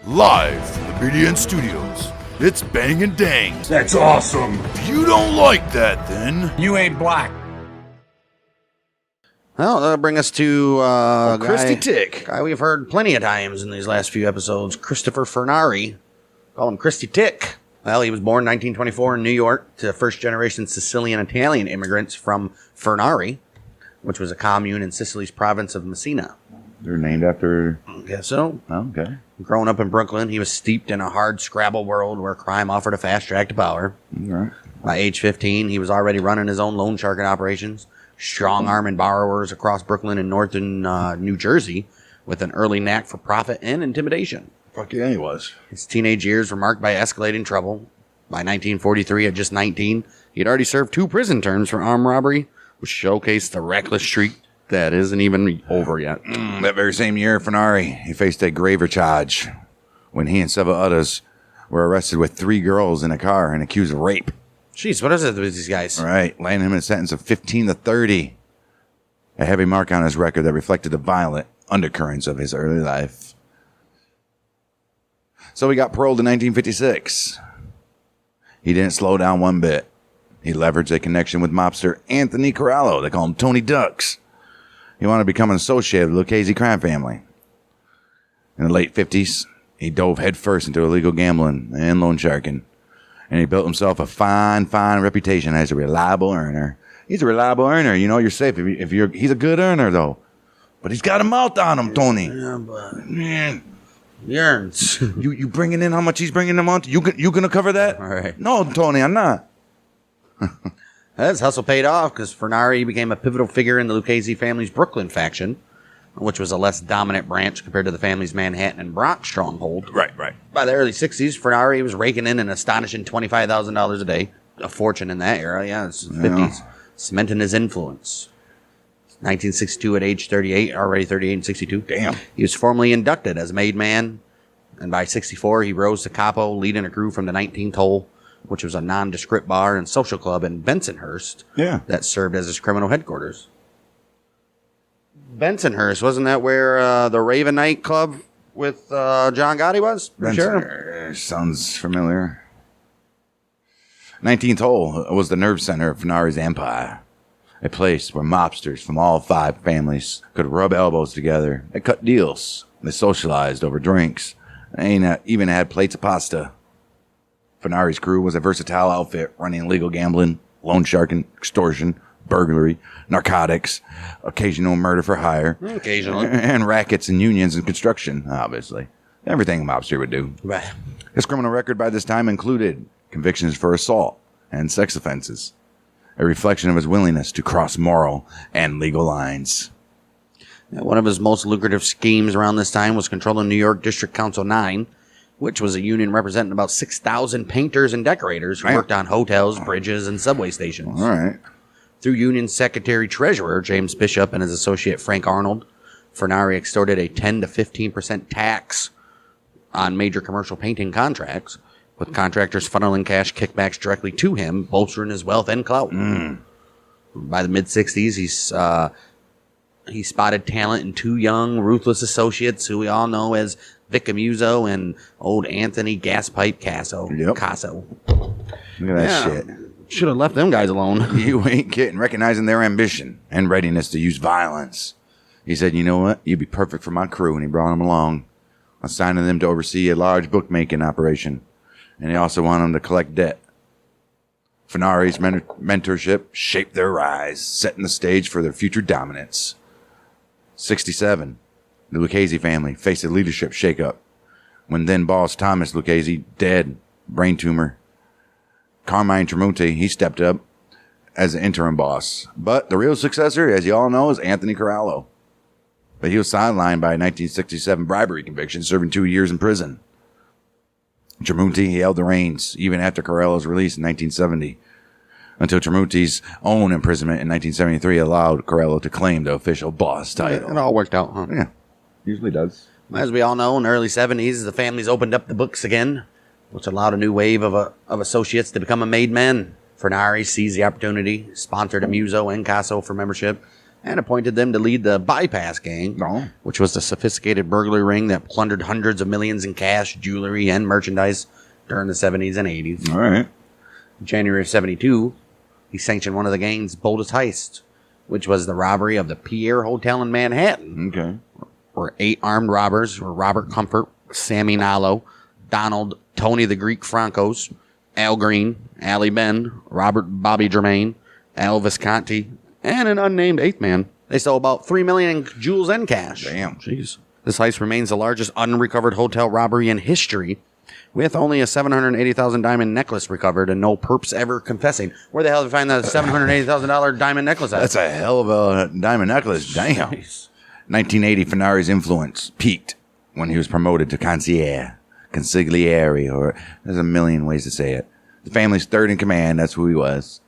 Live from the BDN Studios, it's Bang and Dang. That's awesome. If you don't like that, then You ain't black. Well, that'll bring us to Christie Tick. guy we've heard plenty of times in these last few episodes, Christopher Furnari. Call him Christie Tick. Well, he was born in 1924 in New York to first-generation Sicilian-Italian immigrants from Furnari, which was a commune in Sicily's province of Messina. They're named after... I guess so. Oh, okay. Growing up in Brooklyn, he was steeped in a hard Scrabble world where crime offered a fast track to power. All right. By age 15, he was already running his own loan sharking operations, strong-arming borrowers across Brooklyn and northern New Jersey with an early knack for profit and intimidation. Fuck yeah, he was. His teenage years were marked by escalating trouble. By 1943, at just 19, he had already served 2 prison terms for armed robbery, which showcased the reckless streak that isn't even over yet. That very same year, Furnari, he faced a graver charge when he and several others were arrested with 3 girls in a car and accused of rape. Jeez, what is it with these guys? All right, landing him in a sentence of 15 to 30. A heavy mark on his record that reflected the violent undercurrents of his early life. So he got paroled in 1956. He didn't slow down one bit. He leveraged a connection with mobster Anthony Corallo. They call him Tony Ducks. He wanted to become an associate of the Lucchese crime family. In the late 50s, he dove headfirst into illegal gambling and loan sharking. And he built himself a fine reputation as a reliable earner. He's a reliable earner. You know, you're safe if you're. He's a good earner, though. But he's got a mouth on him, Tony. Yeah, but Man, he earns. you bringing in how much he's bringing a month? You gonna cover that? All right. No, Tony, I'm not. His hustle paid off because Furnari became a pivotal figure in the Lucchese family's Brooklyn faction, which was a less dominant branch compared to the family's Manhattan and Bronx stronghold. Right. By the early 60s, Furnari was raking in an astonishing $25,000 a day, a fortune in that era, it's 50s, cementing his influence. 1962 at age 38, already 38 and 62. Damn. He was formally inducted as made man, and by 64, he rose to capo, leading a crew from the 19th hole, which was a nondescript bar and social club in Bensonhurst that served as his criminal headquarters. Bensonhurst, wasn't that where the Raven Night Club with John Gotti was? Sure. Sounds familiar. 19th hole was the nerve center of Furnari's empire. A place where mobsters from all 5 families could rub elbows together. They cut deals. They socialized over drinks. They even had plates of pasta. Furnari's crew was a versatile outfit running illegal gambling, loan sharking, extortion, burglary, narcotics, occasional murder for hire. Occasionally. And rackets and unions and construction, obviously. Everything a mobster would do. Right. His criminal record by this time included convictions for assault and sex offenses, a reflection of his willingness to cross moral and legal lines. One of his most lucrative schemes around this time was controlling New York District Council 9, which was a union representing about 6,000 painters and decorators who worked on hotels, bridges, and subway stations. All right. Through union secretary-treasurer James Bishop and his associate Frank Arnold, Furnari extorted a 10 to 15% tax on major commercial painting contracts, with contractors funneling cash kickbacks directly to him, bolstering his wealth and clout. By the mid-60s, he spotted talent in 2 young, ruthless associates who we all know as Vic Amuso and old Anthony Gaspipe Casso. Yep. Casso. Look at that shit. Should have left them guys alone. You ain't kidding. Recognizing their ambition and readiness to use violence. He said, you know what? You'd be perfect for my crew. And he brought them along, assigning them to oversee a large bookmaking operation. And he also wanted them to collect debt. Furnari's mentorship shaped their rise, setting the stage for their future dominance. 67. The Lucchese family faced a leadership shakeup when then boss Thomas Lucchese, dead, brain tumor. Carmine Tramonte, he stepped up as the interim boss. But the real successor, as you all know, is Anthony Corallo. But he was sidelined by a 1967 bribery conviction, serving 2 years in prison. Tramonte, he held the reins even after Corallo's release in 1970, until Tramonte's own imprisonment in 1973 allowed Corallo to claim the official boss title. It all worked out, huh? Yeah, usually does. As we all know, in the early 70s, the families opened up the books again, which allowed a new wave of associates to become a made man. Furnari seized the opportunity, sponsored Amuso and Casso for membership, and appointed them to lead the Bypass Gang, which was the sophisticated burglary ring that plundered hundreds of millions in cash, jewelry, and merchandise during the 70s and 80s. All right. In January of 72, he sanctioned one of the gang's boldest heists, which was the robbery of the Pierre Hotel in Manhattan. Okay. Where 8 armed robbers were Robert Comfort, Sammy Nallo, Donald, Tony the Greek Francos, Al Green, Ali Ben, Robert Bobby Germain, Al Visconti, and an unnamed 8th man. They stole about $3 million in jewels and cash. Damn. Jeez. This heist remains the largest unrecovered hotel robbery in history, with only a $780,000 diamond necklace recovered and no perps ever confessing. Where the hell did they find that $780,000 diamond necklace at? That's a hell of a diamond necklace. Damn. Jeez. 1980, Furnari's influence peaked when he was promoted to consigliere, or there's a million ways to say it. The family's third in command, that's who he was.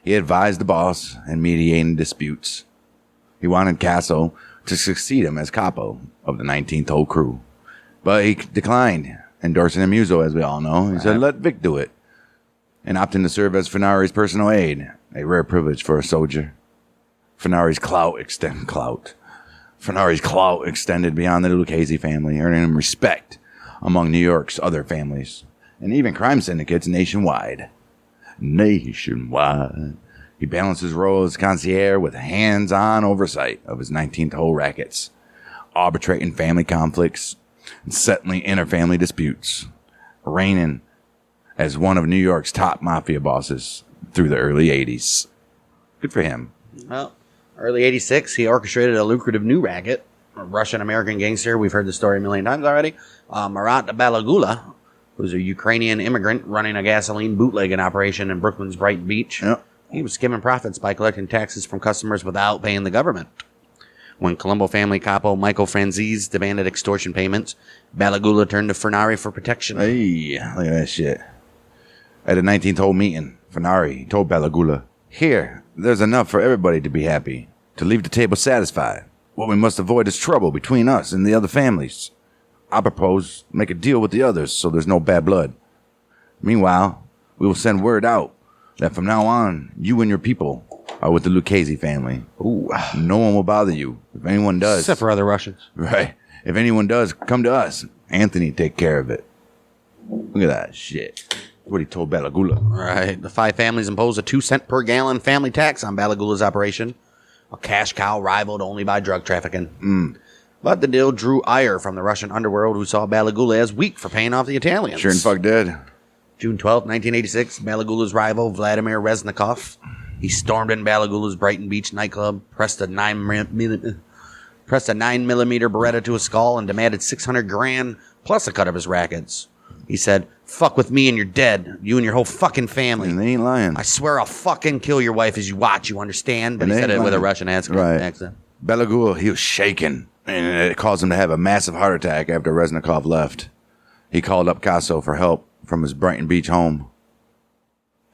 He advised the boss and mediated disputes. He wanted Casso to succeed him as capo of the 19th hole crew. But he declined, endorsing Amuso, as we all know. He said, let Vic do it, and opting to serve as Furnari's personal aide, a rare privilege for a soldier. Furnari's clout extended beyond the Lucchese family, earning him respect among New York's other families, and even crime syndicates nationwide. He balanced his role as consigliere with hands-on oversight of his 19th hole rackets, arbitrating family conflicts and settling inter-family disputes, reigning as one of New York's top mafia bosses through the early 80s. Good for him. Well, early 86, he orchestrated a lucrative new racket. A Russian-American gangster, we've heard the story a million times already, Marat Balagula, who's a Ukrainian immigrant running a gasoline bootlegging operation in Brooklyn's Brighton Beach. Yep. He was skimming profits by collecting taxes from customers without paying the government. When Colombo family capo Michael Franzese demanded extortion payments, Balagula turned to Furnari for protection. Hey, look at that shit. At a 19th hole meeting, Furnari told Balagula, "Here, there's enough for everybody to be happy, to leave the table satisfied. What we must avoid is trouble between us and the other families. I propose make a deal with the others so there's no bad blood. Meanwhile, we will send word out that from now on, you and your people are with the Lucchese family. Ooh, no one will bother you. If anyone does..." Except for other Russians. Right. If anyone does, come to us. Anthony take care of it. Look at that shit. That's what he told Balagula. Right. The 5 families imposed a 2-cent per gallon family tax on Balagula's operation, a cash cow rivaled only by drug trafficking. But the deal drew ire from the Russian underworld, who saw Balagula as weak for paying off the Italians. Sure and fuck did. June 12, 1986, Balagula's rival, Vladimir Reznikov, he stormed in Balagula's Brighton Beach nightclub, pressed a 9mm Beretta to his skull, and demanded $600,000 plus a cut of his rackets. He said, "Fuck with me and you're dead. You and your whole fucking family. And they ain't lying. I swear I'll fucking kill your wife as you watch, you understand?" But he said it with a Russian accent. Right. Balagula, he was shaking, and it caused him to have a massive heart attack after Reznikov left. He called up Casso for help from his Brighton Beach home.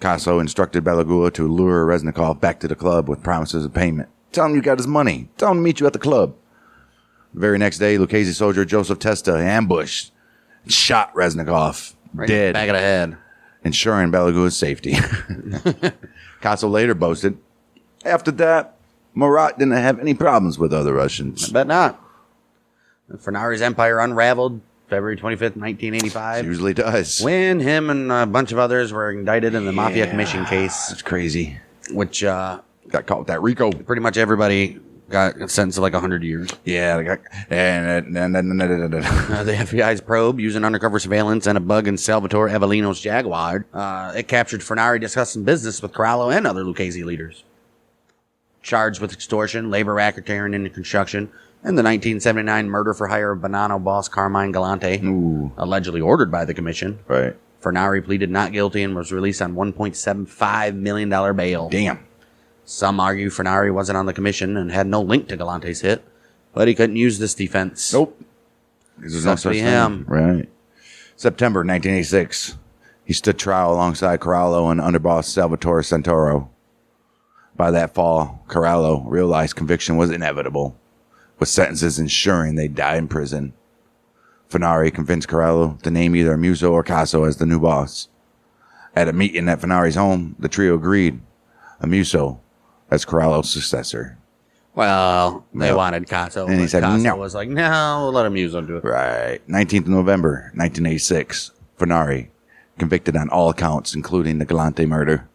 Casso instructed Balagula to lure Reznikov back to the club with promises of payment. Tell him you got his money. Tell him to meet you at the club. The very next day, Lucchese soldier Joseph Testa ambushed and shot Reznikov dead, back of the head, ensuring Balagula's safety. Casso later boasted, "After that, Marat didn't have any problems with other Russians." I bet not. Furnari's empire unraveled February 25th, 1985. It usually does. When him and a bunch of others were indicted in the Mafia Commission case. That's crazy. Which got caught with that RICO. Pretty much everybody got sentenced to like 100 years. Yeah. The FBI's probe, using undercover surveillance and a bug in Salvatore Avellino's Jaguar, it captured Furnari discussing business with Corallo and other Lucchese leaders. Charged with extortion, labor racketeering into construction, and the 1979 murder for hire of Bonanno boss Carmine Galante, allegedly ordered by the commission. Right. Furnari pleaded not guilty and was released on $1.75 million bail. Damn. Some argue Furnari wasn't on the commission and had no link to Galante's hit, but he couldn't use this defense. Nope. There's no such thing. Right. September 1986. He stood trial alongside Corallo and underboss Salvatore Santoro. By that fall, Corallo realized conviction was inevitable, with sentences ensuring they'd die in prison. Furnari convinced Corallo to name either Amuso or Casso as the new boss. At a meeting at Furnari's home, the trio agreed Amuso as Corallo's successor. Well, they No. wanted Casso. And he but said, Casso no. was like, no, we'll let Amuso do it. Right. 19th of November, 1986. Furnari, convicted on all accounts, including the Galante murder.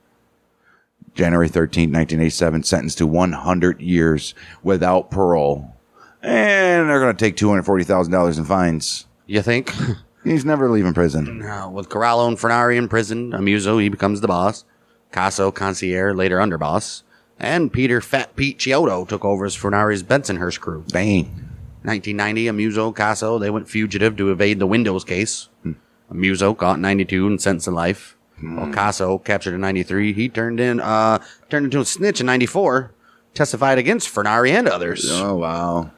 January 13th, 1987, sentenced to 100 years without parole. And they're going to take $240,000 in fines. You think? He's never leaving prison. No, with Corallo and Furnari in prison, Amuso, he becomes the boss. Casso, consigliere, later underboss. And Peter Fat Pete Chiodo took over as Furnari's Bensonhurst crew. Bang. 1990, Amuso, Casso, they went fugitive to evade the Windows case. Amuso caught in 92 and sentenced to life. While Casso, captured in 93, he turned into a snitch in 94, testified against Furnari and others. Oh, wow.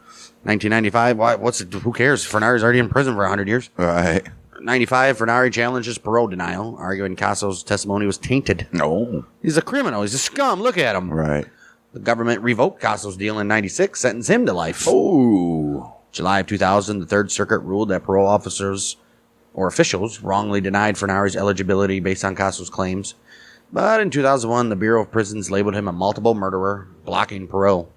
1995, who cares? Furnari's already in prison for 100 years. Right. 95, Furnari challenges parole denial, arguing Casso's testimony was tainted. No. He's a criminal. He's a scum. Look at him. Right. The government revoked Casso's deal in 96, sentenced him to life. Oh. July of 2000, the Third Circuit ruled that parole officers or officials wrongly denied Furnari's eligibility based on Casso's claims. But in 2001, the Bureau of Prisons labeled him a multiple murderer, blocking parole.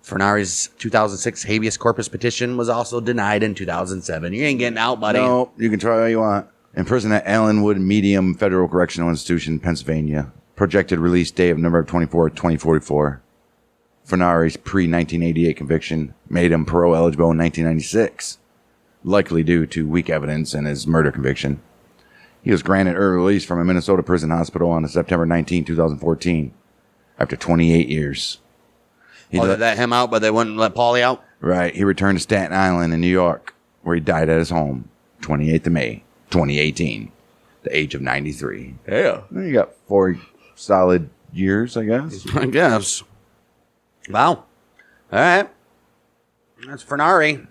Furnari's 2006 habeas corpus petition was also denied in 2007. You ain't getting out, buddy. No, you can try all you want. In prison at Allenwood Medium Federal Correctional Institution, Pennsylvania. Projected release date of November 24, 2044. Furnari's pre-1988 conviction made him parole eligible in 1996, likely due to weak evidence in his murder conviction. He was granted early release from a Minnesota prison hospital on September 19, 2014, after 28 years. They let him out, but they wouldn't let Paulie out? Right. He returned to Staten Island in New York, where he died at his home, 28th of May, 2018, the age of 93. Yeah. You got 4 solid years, I guess. I guess. Wow. All right. That's Furnari.